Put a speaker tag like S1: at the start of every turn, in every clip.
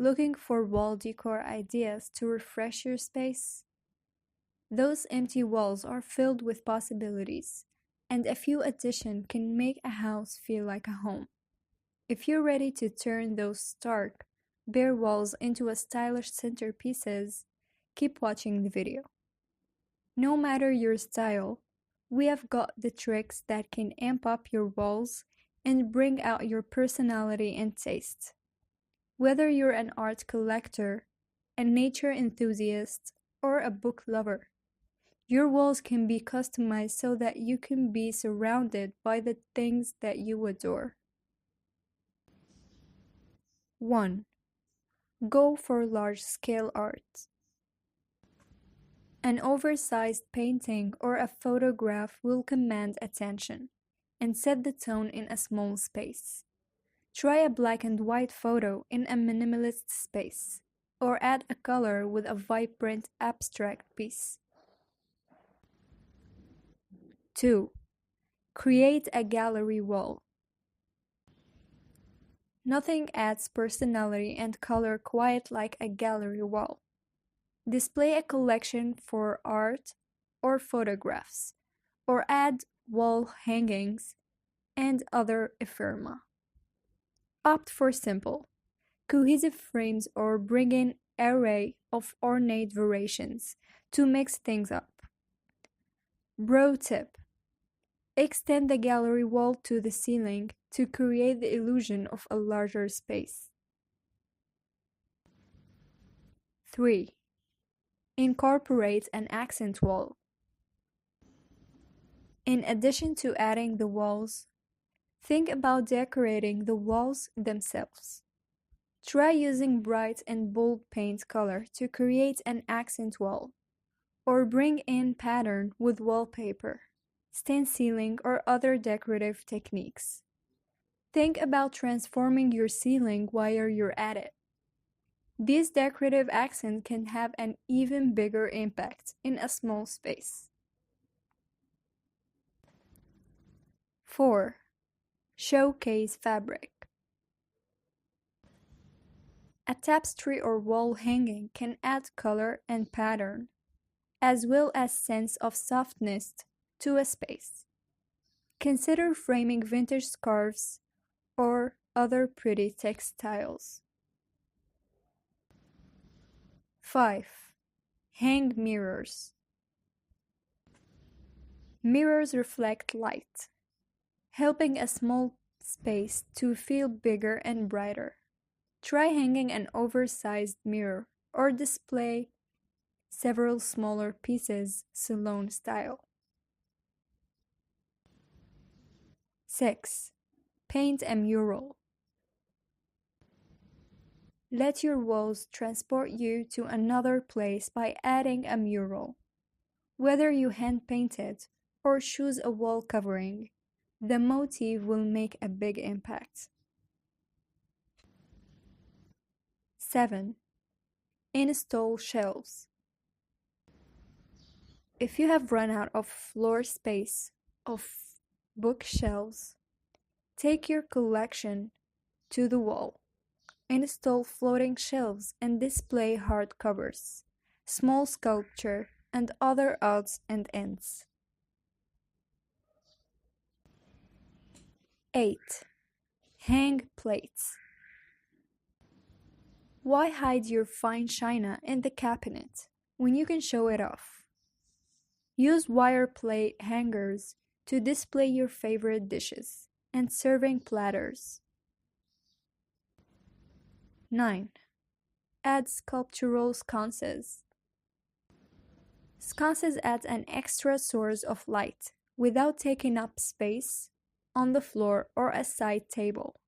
S1: Looking for wall decor ideas to refresh your space? Those empty walls are filled with possibilities, and a few additions can make a house feel like a home. If you're ready to turn those stark, bare walls into a stylish centerpieces, keep watching the video. No matter your style, we have got the tricks that can amp up your walls and bring out your personality and taste. Whether you're an art collector, a nature enthusiast, or a book lover, your walls can be customized so that you can be surrounded by the things that you adore. 1. Go for large-scale art. An oversized painting or a photograph will command attention and set the tone in a small space. Try a black and white photo in a minimalist space, or add a color with a vibrant abstract piece. 2. Create a gallery wall. Nothing adds personality and color quite like a gallery wall. Display a collection for art or photographs, or add wall hangings and other ephemera. Opt for simple, cohesive frames or bring in an array of ornate variations to mix things up. Pro tip: extend the gallery wall to the ceiling to create the illusion of a larger space. 3. Incorporate an accent wall. In addition to adding the walls, think about decorating the walls themselves. Try using bright and bold paint color to create an accent wall, or bring in pattern with wallpaper, stenciling, or other decorative techniques. Think about transforming your ceiling while you're at it. These decorative accents can have an even bigger impact in a small space. 4. Showcase fabric. A tapestry or wall hanging can add color and pattern, as well as sense of softness to a space. Consider framing vintage scarves or other pretty textiles. 5. Hang mirrors. Mirrors reflect light, helping a small space to feel bigger and brighter. Try hanging an oversized mirror or display several smaller pieces salon style. 6. Paint a mural. Let your walls transport you to another place by adding a mural. Whether you hand paint it or choose a wall covering, the motif will make a big impact. 7. Install shelves. If you have run out of floor space of bookshelves, take your collection to the wall. Install floating shelves and display hardcovers, small sculpture, and other odds and ends. 8. Hang plates. Why hide your fine china in the cabinet when you can show it off? Use wire plate hangers to display your favorite dishes and serving platters. 9. Add sculptural sconces. Sconces add an extra source of light without taking up space on the floor or a side table.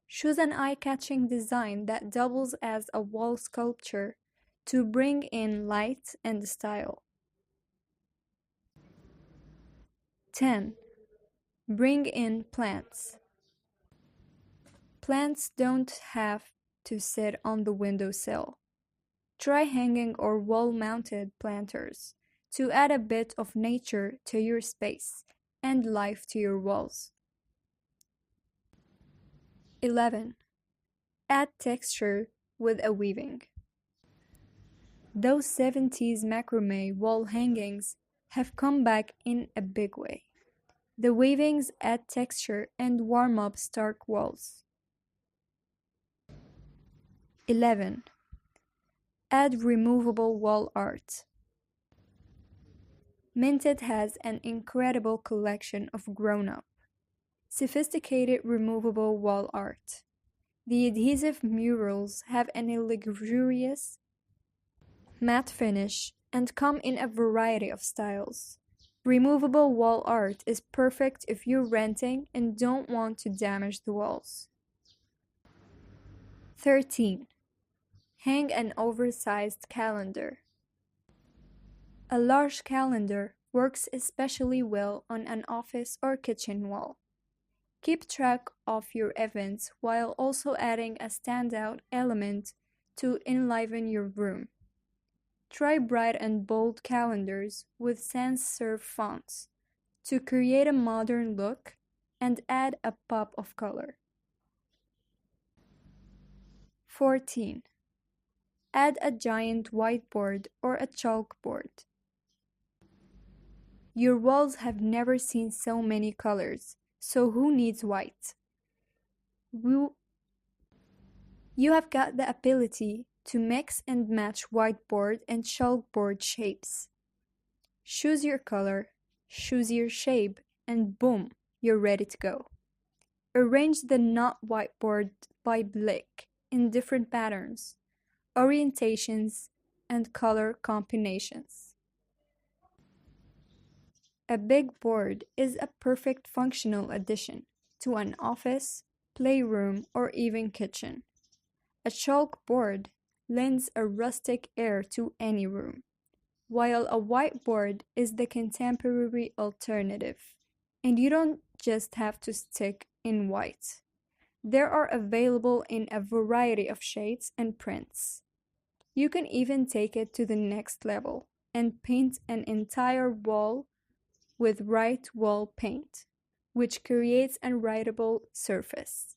S1: Choose an eye-catching design that doubles as a wall sculpture to bring in light and style. 10. Bring in plants. Plants don't have to sit on the windowsill. Try hanging or wall-mounted planters to add a bit of nature to your space and life to your walls. 11. Add texture with a weaving. Those 70s macrame wall hangings have come back in a big way. The weavings add texture and warm up stark walls. 11. Add removable wall art. Minted has an incredible collection of grown-up, sophisticated removable wall art. The adhesive murals have an luxurious matte finish and come in a variety of styles. Removable wall art is perfect if you're renting and don't want to damage the walls. 13. Hang an oversized calendar. A large calendar works especially well on an office or kitchen wall. Keep track of your events while also adding a standout element to enliven your room. Try bright and bold calendars with sans serif fonts to create a modern look and add a pop of color. 14. Add a giant whiteboard or a chalkboard. Your walls have never seen so many colors, so who needs white? You have got the ability to mix and match whiteboard and chalkboard shapes. Choose your color, choose your shape, and boom, you're ready to go. Arrange the not whiteboard by Blick in different patterns, orientations, and color combinations. A big board is a perfect functional addition to an office, playroom, or even kitchen. A chalkboard lends a rustic air to any room, while a whiteboard is the contemporary alternative. And you don't just have to stick in white. They are available in a variety of shades and prints. You can even take it to the next level and paint an entire wall with write wall paint, which creates a writable surface.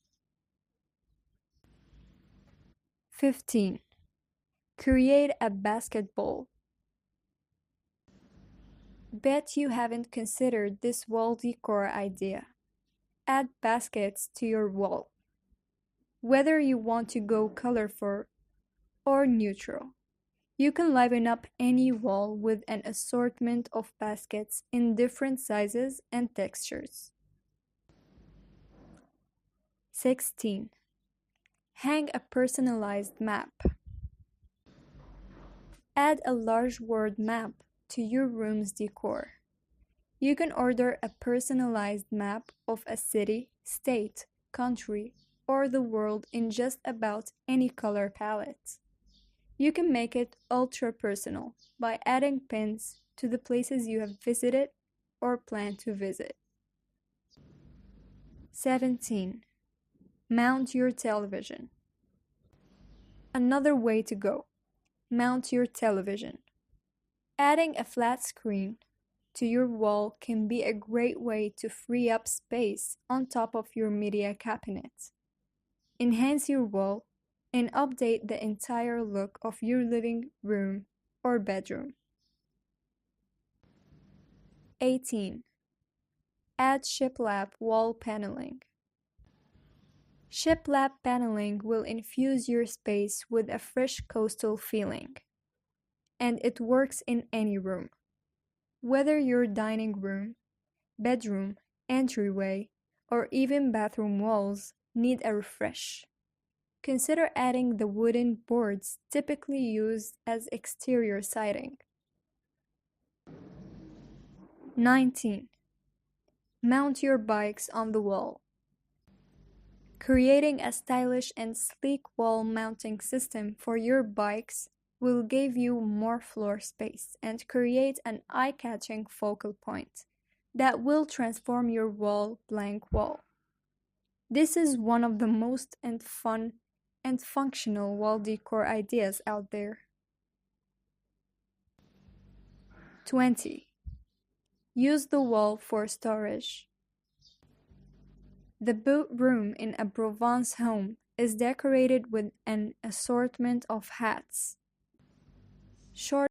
S1: 15. Create a basket bowl. Bet you haven't considered this wall decor idea. Add baskets to your wall. Whether you want to go colorful or neutral, you can liven up any wall with an assortment of baskets in different sizes and textures. 16. Hang a personalized map. Add a large word map to your room's decor. You can order a personalized map of a city, state, country, or the world in just about any color palette. You can make it ultra personal by adding pins to the places you have visited or plan to visit. 17. Mount your television. Another way to go. Mount your television. Adding a flat screen to your wall can be a great way to free up space on top of your media cabinet. Enhance your wall and update the entire look of your living room or bedroom. 18. Add shiplap wall paneling. Shiplap paneling will infuse your space with a fresh coastal feeling, and it works in any room. Whether your dining room, bedroom, entryway, or even bathroom walls need a refresh, consider adding the wooden boards typically used as exterior siding. 19. Mount your bikes on the wall. Creating a stylish and sleek wall mounting system for your bikes will give you more floor space and create an eye-catching focal point that will transform your blank wall. This is one of the most fun and functional wall decor ideas out there. 20. Use the wall for storage. The boot room in a Provence home is decorated with an assortment of hats, short